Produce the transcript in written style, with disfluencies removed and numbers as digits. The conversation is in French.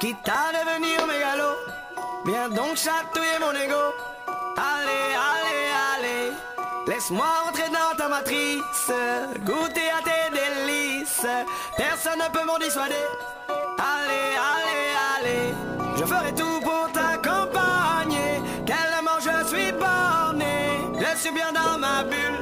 quitte à devenir mégalo. Viens donc chatouiller mon ego. Allez, allez, allez, laisse-moi entrer dans ta matrice, goûter à tes délices. Personne ne peut m'en dissuader. Allez, allez, allez, je ferai tout pour t'accompagner. Tellement je suis borné, je suis bien dans ma bulle.